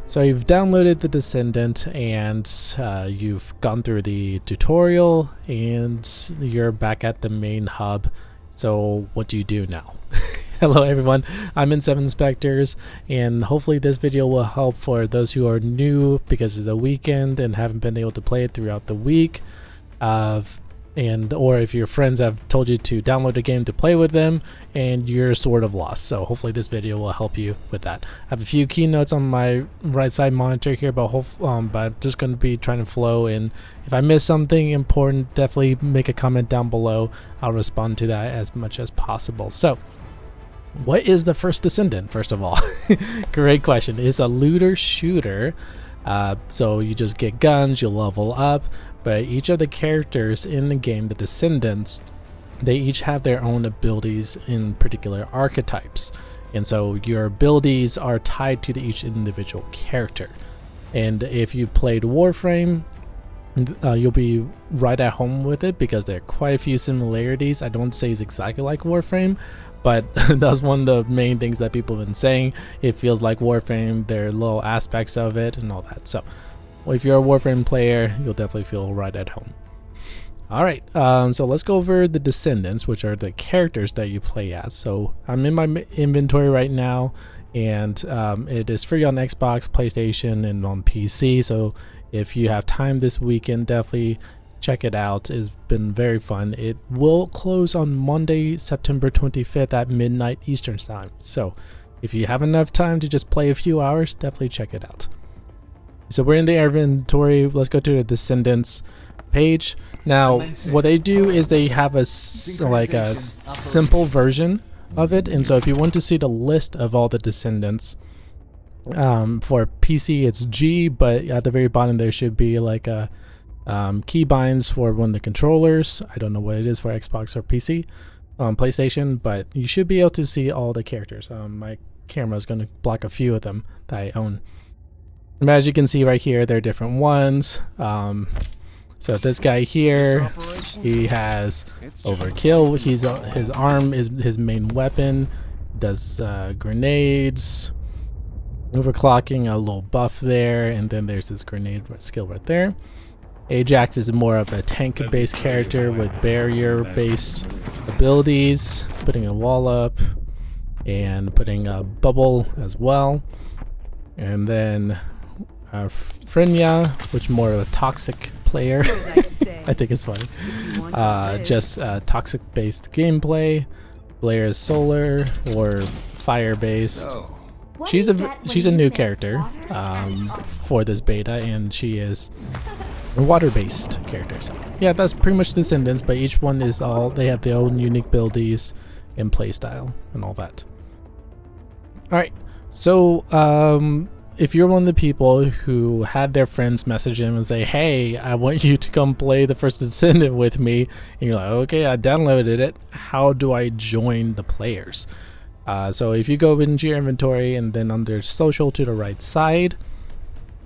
So you've downloaded the Descendant and you've gone through the tutorial and you're back at the main hub. So what do you do now? Hello everyone, I'm in 7 Specters, and hopefully this video will help for those who are new because it's a weekend and haven't been able to play it throughout the week. Or if your friends have told you to download a game to play with them and you're sort of lost. So hopefully this video will help you with that. I have a few keynotes on my right side monitor here, but just going to be trying to flow, and if I miss something important, definitely make a comment down below. I'll respond to that as much as possible. So what is the First Descendant, first of all? Great question. It's a looter shooter. So you just get guns, you level up, but each of the characters in the game, the Descendants, they each have their own abilities in particular archetypes. And so your abilities are tied to each individual character. And if you played Warframe, you'll be right at home with it because there are quite a few similarities. I don't say it's exactly like Warframe, but that's one of the main things that people have been saying. It feels like Warframe, there are little aspects of it and all that. So if you're a Warframe player, you'll definitely feel right at home. Alright, so let's go over the Descendants, which are the characters that you play as. So I'm in my inventory right now, and it is free on Xbox, PlayStation, and on PC. So if you have time this weekend, definitely check it out. It's been very fun. It will close on Monday, September 25th at midnight Eastern time. So if you have enough time to just play a few hours, definitely check it out. So we're in the inventory. Let's go to the Descendants page. Now what they do is they have a simple version of it, and so if you want to see the list of all the Descendants, for PC it's G, but at the very bottom there should be like a keybinds for one of the controllers. I don't know what it is for Xbox or PC, PlayStation, but you should be able to see all the characters. My camera is going to block a few of them that I own. And as you can see right here, there are different ones. So this guy here, he has overkill. His arm is his main weapon. Does grenades, overclocking, a little buff there, and then there's this grenade skill right there. Ajax is more of a tank-based character with barrier-based abilities, putting a wall up and putting a bubble as well. And then Frenya, which more of a toxic player. I think it's funny. Just toxic-based gameplay. Blair is solar or fire-based. She's a new character for this beta, and she is a water-based character. So yeah, that's pretty much Descendants, but each one is they have their own unique abilities and playstyle and all that. All right, so if you're one of the people who had their friends message him and say, hey, I want you to come play the First Descendant with me, and you're like, okay, I downloaded it, how do I join the players? So if you go into your inventory and then under social to the right side,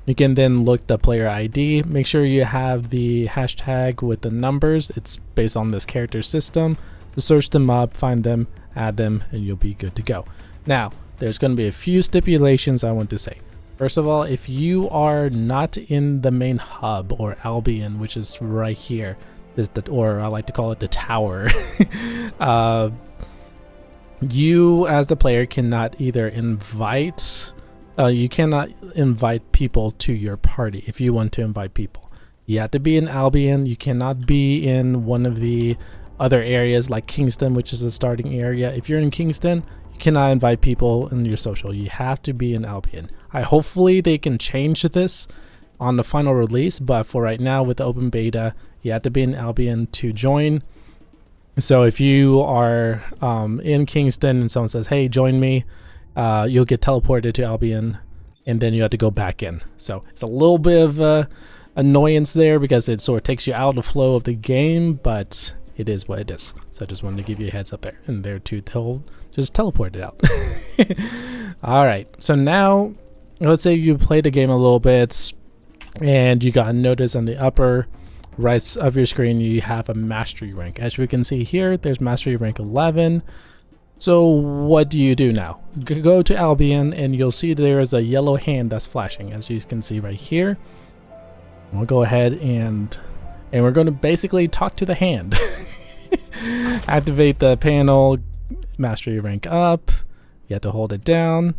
you can then look the player ID. Make sure you have the hashtag with the numbers. It's based on this character system. To search them up, find them, add them, and you'll be good to go. Now, there's going to be a few stipulations I want to say. First of all, if you are not in the main hub or Albion, which is right here, or I like to call it the tower, you as the player cannot either invite, you cannot invite people to your party if you want to invite people. You have to be in Albion. You cannot be in one of the other areas like Kingston, which is a starting area. If you're in Kingston, you cannot invite people in your social. You have to be in Albion. Hopefully they can change this on the final release, but for right now with the open beta, you have to be in Albion to join. So if you are in Kingston and someone says, hey, join me, you'll get teleported to Albion, and then you have to go back in. So it's a little bit of annoyance there because it sort of takes you out of the flow of the game, but it is what it is. So I just wanted to give you a heads up there, and there to just teleport it out. All right, so now let's say you played the game a little bit and you got a notice on the upper right of your screen you have a mastery rank. As we can see here, there's mastery rank 11. So what do you do now? Go to Albion and you'll see there is a yellow hand that's flashing, as you can see right here. We'll go ahead and we're going to basically talk to the hand. Activate the panel, mastery rank up. You have to hold it down.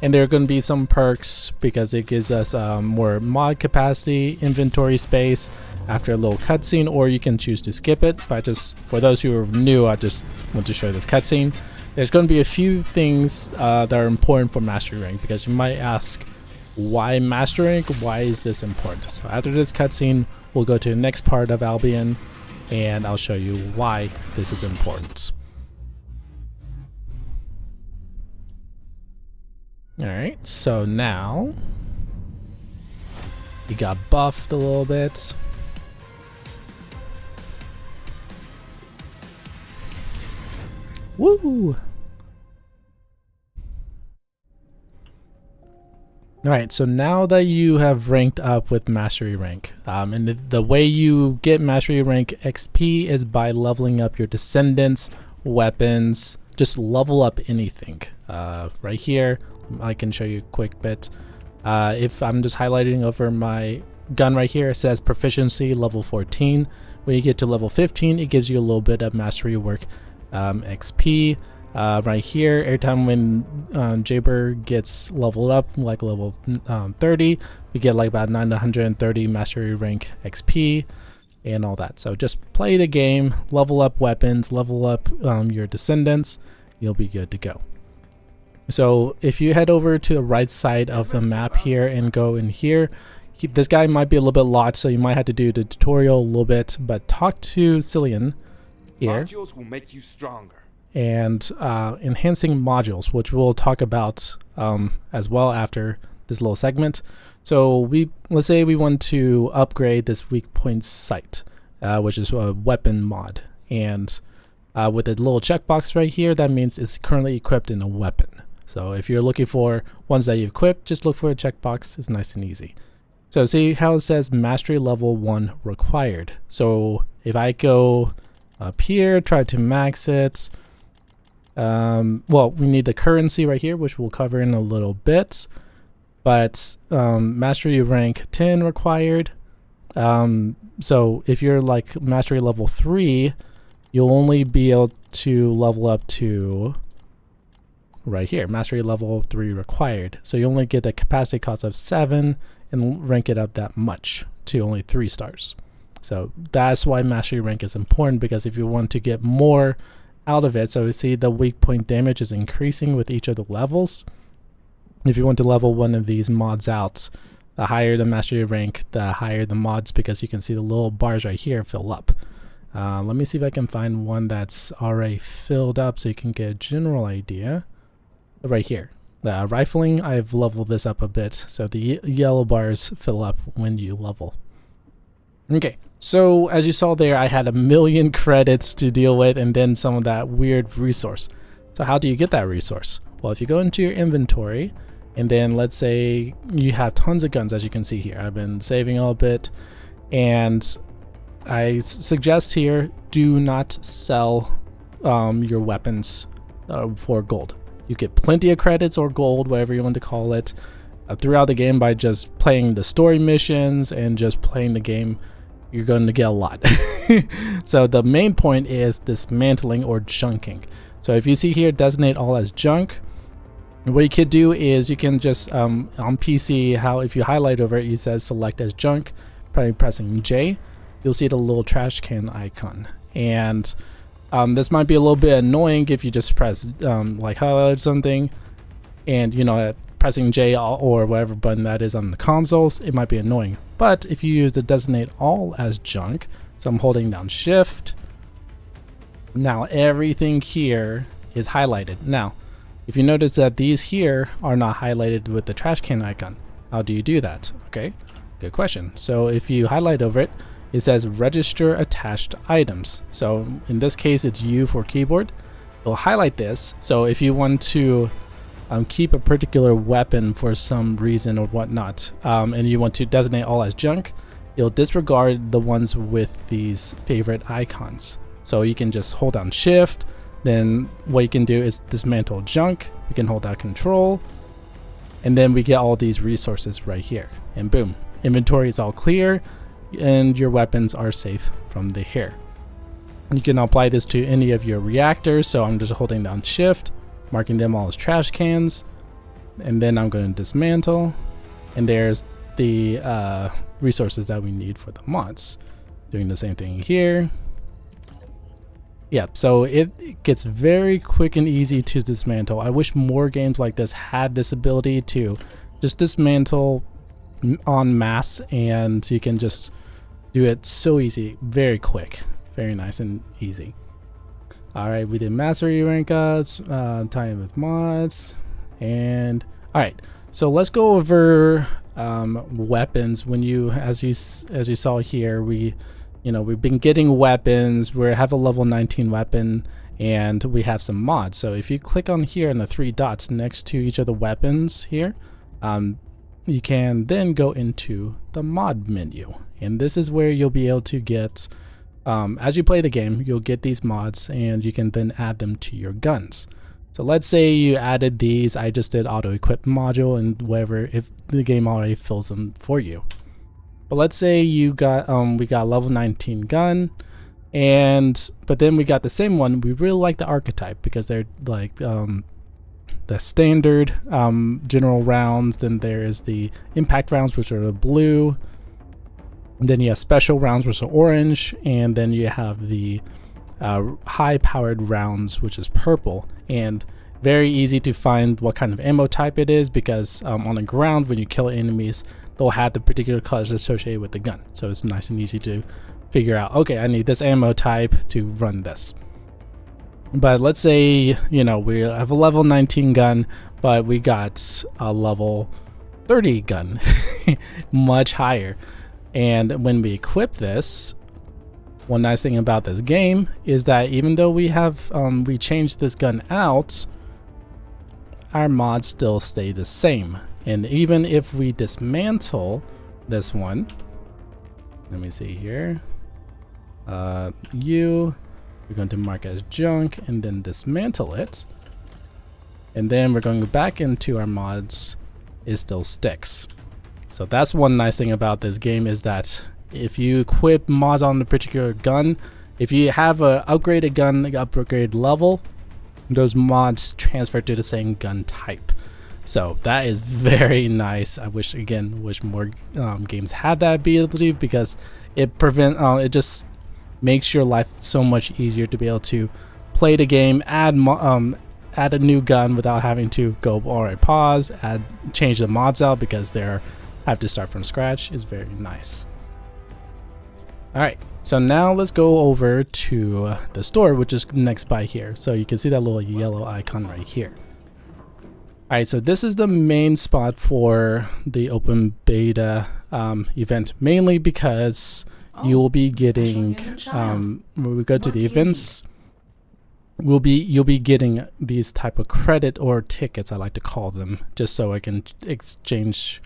And there are going to be some perks because it gives us more mod capacity, inventory space after a little cutscene, or you can choose to skip it. But just for those who are new, I just want to show you this cutscene. There's going to be a few things that are important for mastery rank, because you might ask, why mastery rank? Why is this important? So after this cutscene, we'll go to the next part of Albion, and I'll show you why this is important. Alright, so now he got buffed a little bit. Woo! Alright, so now that you have ranked up with mastery rank, and the way you get mastery rank XP is by leveling up your descendants, weapons, just level up anything. Right here, I can show you a quick bit. If I'm just highlighting over my gun right here, it says proficiency level 14. When you get to level 15, it gives you a little bit of mastery work XP. Right here, every time when Jaber gets leveled up, like level 30, we get like about 930 mastery rank XP and all that. So just play the game, level up weapons, level up your descendants, you'll be good to go. So if you head over to the right side of the map here and go in here, this guy might be a little bit locked, so you might have to do the tutorial a little bit, but talk to Cillian here. Modules will make you stronger. And enhancing modules, which we'll talk about as well after this little segment. So let's say we want to upgrade this weak point sight, which is a weapon mod, and with a little checkbox right here, that means it's currently equipped in a weapon. So if you're looking for ones that you equipped, just look for a checkbox. It's nice and easy. So see how it says mastery level 1 required. So if I go up here, try to max it. Well, we need the currency right here, which we'll cover in a little bit. But mastery rank 10 required. So if you're like mastery level 3, you'll only be able to level up to right here, mastery level 3 required. So you only get a capacity cost of 7 and rank it up that much to only 3 stars. So that's why mastery rank is important, because if you want to get more out of it, so you see the weak point damage is increasing with each of the levels. If you want to level one of these mods out, the higher the mastery rank, the higher the mods, because you can see the little bars right here fill up. Let me see if I can find one that's already filled up so you can get a general idea. Right here, the rifling, I've leveled this up a bit, so the yellow bars fill up when you level. Okay, so as you saw there, I had 1,000,000 credits to deal with, and then some of that weird resource. So how do you get that resource? Well, if you go into your inventory, and then let's say you have tons of guns, as you can see here. I've been saving a little bit, and I suggest here, do not sell your weapons for gold. You get plenty of credits or gold, whatever you want to call it, throughout the game by just playing the story missions and just playing the game. You're going to get a lot. So the main point is dismantling or junking. So if you see here, designate all as junk. What you could do is you can just on PC, if you highlight over it, it says select as junk, probably pressing J, you'll see the little trash can icon. And this might be a little bit annoying if you just press like highlight something, and you know, pressing J or whatever button that is on the consoles, it might be annoying. But if you use the designate all as junk, so I'm holding down shift, now everything here is highlighted. Now, if you notice that these here are not highlighted with the trash can icon, how do you do that? Okay, good question. So if you highlight over it, it says register attached items. So in this case, it's U for keyboard. It'll highlight this. So if you want to keep a particular weapon for some reason or whatnot, and you want to designate all as junk, you'll disregard the ones with these favorite icons. So you can just hold down shift, then what you can do is dismantle junk. You can hold out control, and then we get all these resources right here, and boom, inventory is all clear and your weapons are safe from the here. You can apply this to any of your reactors, so I'm just holding down shift, marking them all as trash cans, and then I'm going to dismantle, and there's the resources that we need for the mods. Doing the same thing here. Yeah, so it gets very quick and easy to dismantle. I wish more games like this had this ability to just dismantle en masse, and you can just do it so easy, very quick, very nice and easy. All right, we did mastery rank ups, tying with mods, and all right. So let's go over weapons. When you, as you saw here, we've been getting weapons. We have a level 19 weapon, and we have some mods. So if you click on here in the 3 dots next to each of the weapons here, you can then go into the mod menu, and this is where you'll be able to get, as you play the game, you'll get these mods, and you can then add them to your guns. So let's say you added these. I just did auto equip module and whatever, if the game already fills them for you. But let's say you got we got level 19 gun, but then we got the same one. We really like the archetype because they're like the standard general rounds. Then there is the impact rounds, which are the blue. And then you have special rounds, which are orange, and then you have the high-powered rounds, which is purple. And very easy to find what kind of ammo type it is, because on the ground when you kill enemies, they'll have the particular colors associated with the gun. So it's nice and easy to figure out, okay, I need this ammo type to run this. But let's say, we have a level 19 gun, but we got a level 30 gun, much higher. And when we equip this, one nice thing about this game is that even though we have we changed this gun out, our mods still stay the same. And even if we dismantle this one, let me see here, we're going to mark as junk and then dismantle it, and then we're going back into our mods, it still sticks. So that's one nice thing about this game, is that if you equip mods on a particular gun, if you have a upgraded gun, upgraded level, those mods transfer to the same gun type. So that is very nice. I wish more games had that ability, because it just makes your life so much easier to be able to play the game, add a new gun without having to go, all right, pause, change the mods out because they're have to start from scratch. Is very nice. All right, so now let's go over to the store, which is next by here. So you can see that little yellow icon right here. All right, so this is the main spot for the open beta event, mainly because you will be getting, when we go to the events, you'll be getting these type of credit or tickets, I like to call them, just so I can exchange,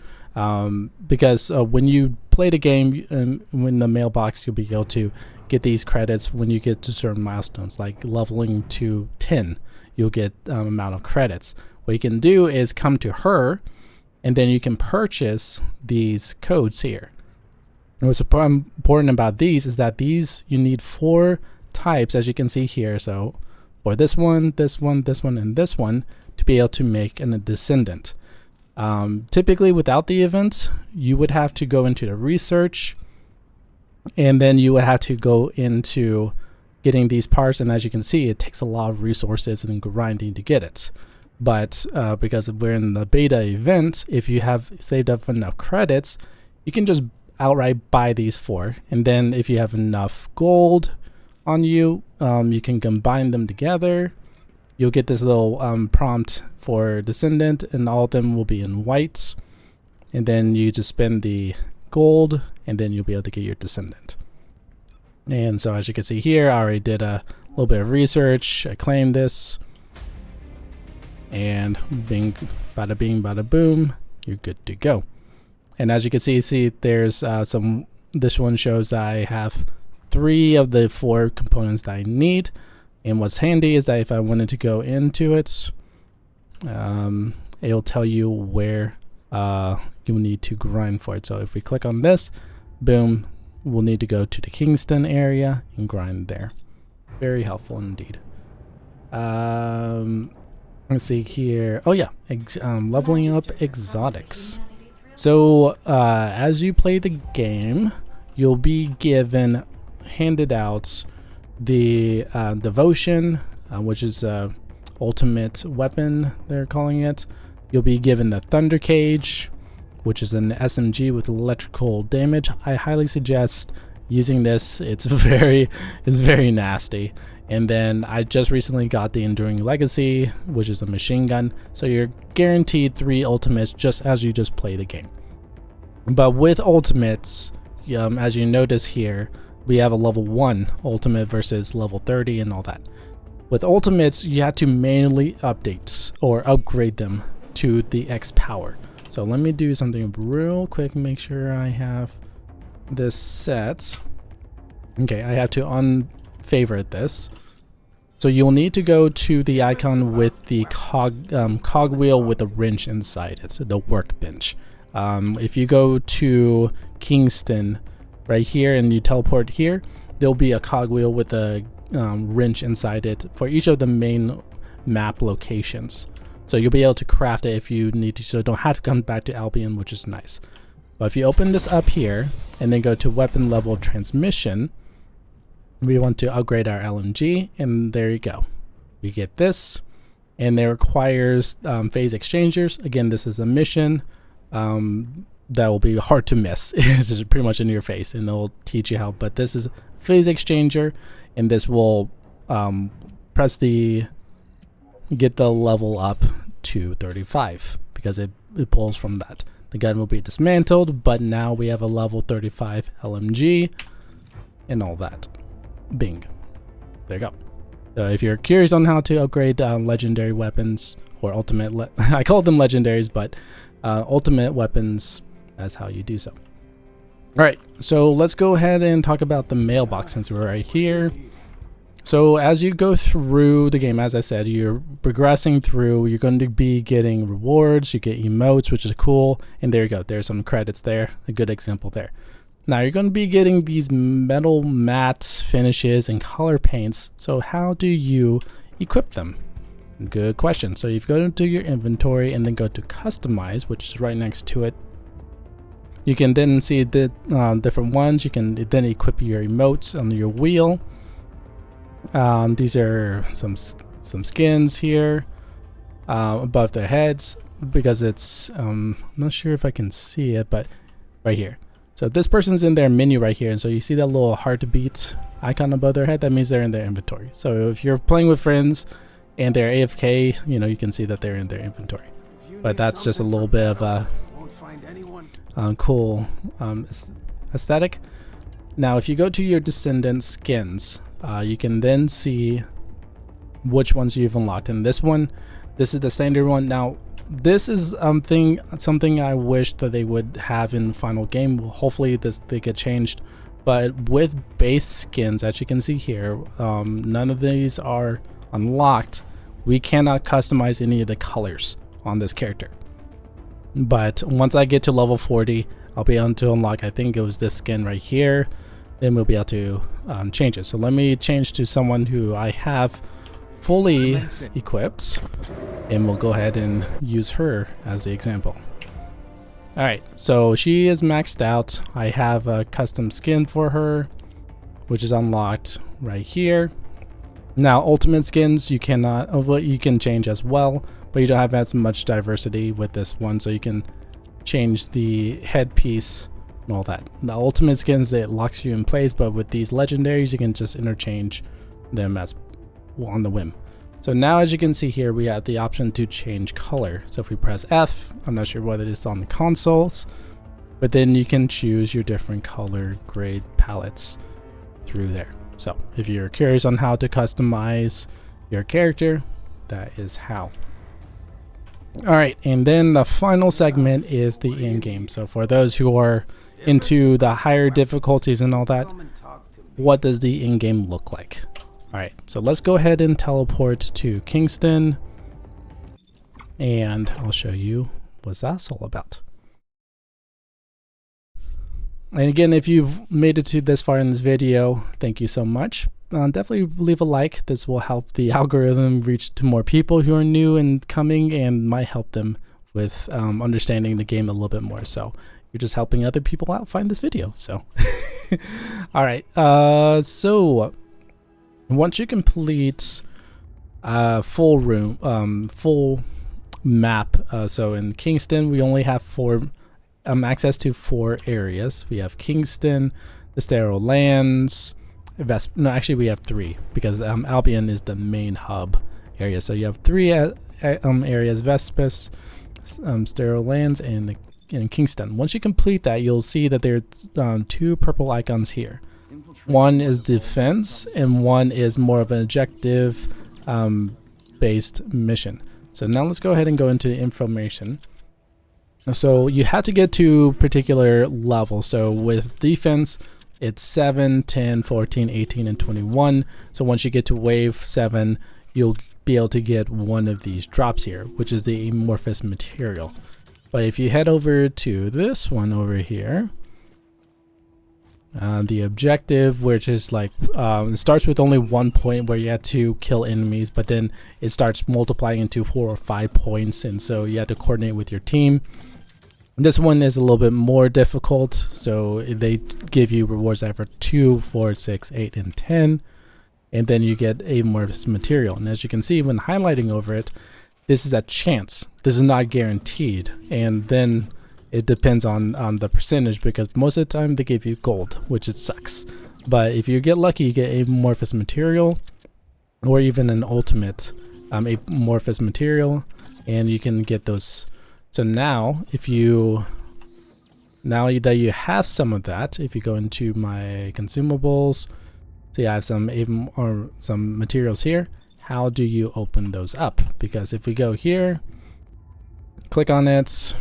because when you play the game, in the mailbox, you'll be able to get these credits when you get to certain milestones, like leveling to 10, you'll get amount of credits. What you can do is come to her, and then you can purchase these codes here. And what's important about these is that you need 4 types, as you can see here. So for this one, this one, this one, and this one, to be able to make a descendant. Typically without the event, you would have to go into the research, and then you would have to go into getting these parts. And as you can see, it takes a lot of resources and grinding to get it. But because we're in the beta event, if you have saved up enough credits, you can just outright buy these 4. And then if you have enough gold on you, you can combine them together. You'll get this little prompt for Descendant, and all of them will be in white. And then you just spend the gold, and then you'll be able to get your Descendant. And so as you can see here, I already did a little bit of research. I claimed this. And bing, bada bing, bada boom, you're good to go. And as you can see there's this one shows that I have 3 of the 4 components that I need. And what's handy is that if I wanted to go into it, it'll tell you where you need to grind for it. So if we click on this, boom, we'll need to go to the Kingston area and grind there. Very helpful indeed. Let's see here. Oh yeah, leveling up exotics. So as you play the game, you'll be handed out the devotion, which is ultimate weapon, they're calling it. You'll be given the thunder cage, which is an SMG with electrical damage. I highly suggest using this. It's very nasty. And then I just recently got the Enduring Legacy, which is a machine gun. So you're guaranteed 3 ultimates just as you just play the game. But with ultimates, as you notice here, we have a level 1 ultimate versus level 30 and all that. With ultimates, you have to manually update or upgrade them to the X power. So let me do something real quick, make sure I have this set. Okay, I have to unfavorite this. So you'll need to go to the icon with the cogwheel with a wrench inside it, so the workbench. If you go to Kingston right here and you teleport here, there'll be a cogwheel with a wrench inside it for each of the main map locations. So you'll be able to craft it if you need to, so you don't have to come back to Albion, which is nice. But if you open this up here and then go to weapon level transmission, we want to upgrade our LMG, and there you go. We get this, and it requires phase exchangers. Again, this is a mission that will be hard to miss. It's just pretty much in your face, and they'll teach you how. But this is phase exchanger, and this will get the level up to 35 because it pulls from that. The gun will be dismantled, but now we have a level 35 LMG and all that. Bing. There you go. So if you're curious on how to upgrade legendary weapons or ultimate, I call them legendaries, but ultimate weapons, that's how you do so. All right, so let's go ahead and talk about the mailbox since we're right here. So as you go through the game, as I said, you're progressing through, you're going to be getting rewards, you get emotes, which is cool, and there you go, there's some credits there, a good example there. Now you're going to be getting these metal mats, finishes, and color paints, so how do you equip them? Good question. So you go into your inventory and then go to customize, which is right next to it. You can then see the different ones. You can then equip your emotes on your wheel. These are some skins here above their heads because it's I'm not sure if I can see it, but right here. So this person's in their menu right here, and so you see that little heartbeat icon above their head. That means they're in their inventory. So if you're playing with friends and they're AFK, you know, you can see that they're in their inventory. But that's just a little bit of a cool aesthetic. Now if you go to your Descendant skins, you can then see which ones you've unlocked. And this is the standard one. Now this is something I wish that they would have in the final game. Hopefully they get changed. But with base skins, as you can see here, none of these are unlocked. We cannot customize any of the colors on this character. But once I get to level 40, I'll be able to unlock, I think it was this skin right here. Then we'll be able to change it. So let me change to someone who I have fully equipped, and we'll go ahead and use her as the example. Alright, so she is maxed out. I have a custom skin for her, which is unlocked right here. Now ultimate skins you cannot, you can change as well, but you don't have as much diversity with this one, so you can change the headpiece and all that. The ultimate skins, it locks you in place, but with these legendaries you can just interchange them as on the whim. So now as you can see here, we have the option to change color. So if we press F, I'm not sure what it is on the consoles, but then you can choose your different color grade palettes through there. So if you're curious on how to customize your character, that is how. Alright, and then the final segment is the in-game. So for those who are into the higher difficulties and all that, what does the in-game look like? Alright, so let's go ahead and teleport to Kingston, and I'll show you what that's all about. And again, if you've made it to this far in this video, thank you so much. Definitely leave a like. This will help the algorithm reach to more people who are new and coming, and might help them with understanding the game a little bit more. So you're just helping other people out find this video. So all right, so once you complete full map, so in Kingston we only have access to 4 areas. We have Kingston, the Sterile Lands, actually we have 3, because Albion is the main hub area. So you have 3 areas: Vespus, Sterile Lands, and Kingston. Once you complete that, you'll see that there's 2 purple icons here. One is defense, and one is more of an objective based mission. So now let's go ahead and go into information. So you have to get to particular levels. So with defense, it's 7, 10, 14, 18, and 21. So once you get to wave 7, you'll be able to get one of these drops here, which is the amorphous material. But if you head over to this one over here, the objective, which is like it starts with only 1 point where you have to kill enemies, but then it starts multiplying into 4 or 5 points, and so you have to coordinate with your team. This one is a little bit more difficult, so they give you rewards for 2, 4, 6, 8, and 10, and then you get amorphous material. And as you can see when highlighting over it, this is a chance. This is not guaranteed, and then it depends on the percentage, because most of the time they give you gold, which it sucks. But if you get lucky, you get amorphous material, or even an ultimate amorphous material, and you can get those. So now, now that you have some of that, if you go into my consumables, so you have some materials here. How do you open those up? Because if we go here, click on it,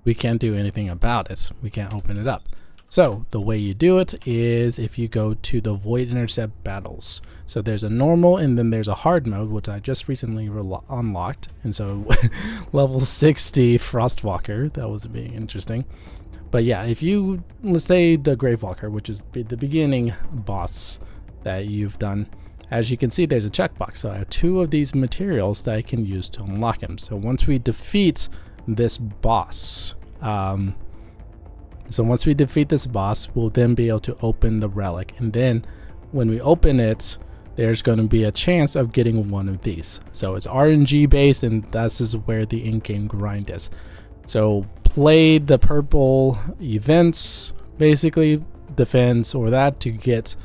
we can't do anything about it. We can't open it up. So the way you do it is if you go to the Void Intercept battles. So there's a normal, and then there's a hard mode, which I just recently unlocked. And so level 60 Frostwalker, that was being interesting. But yeah, if you, let's say the Gravewalker, which is the beginning boss that you've done, as you can see, there's a checkbox. So I have 2 of these materials that I can use to unlock him. So once we defeat this boss, we'll then be able to open the relic, and then when we open it, there's going to be a chance of getting one of these. So it's RNG based, and this is where the in-game grind is. So play the purple events, basically defense or that, to get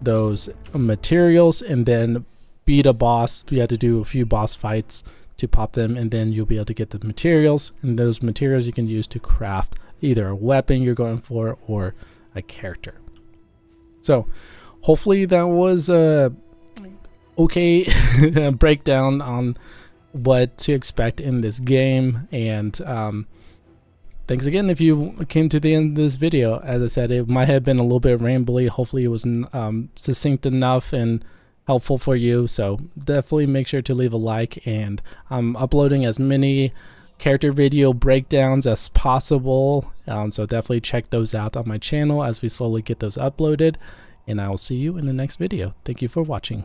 those materials, and then beat a boss. You have to do a few boss fights to pop them, and then you'll be able to get the materials, and those materials you can use to craft either a weapon you're going for or a character. So hopefully that was a okay breakdown on what to expect in this game, and thanks again if you came to the end of this video. As I said, it might have been a little bit rambly. Hopefully it was succinct enough and helpful for you, so definitely make sure to leave a like, and I'm uploading as many character video breakdowns as possible, so definitely check those out on my channel as we slowly get those uploaded, and I will see you in the next video. Thank you for watching.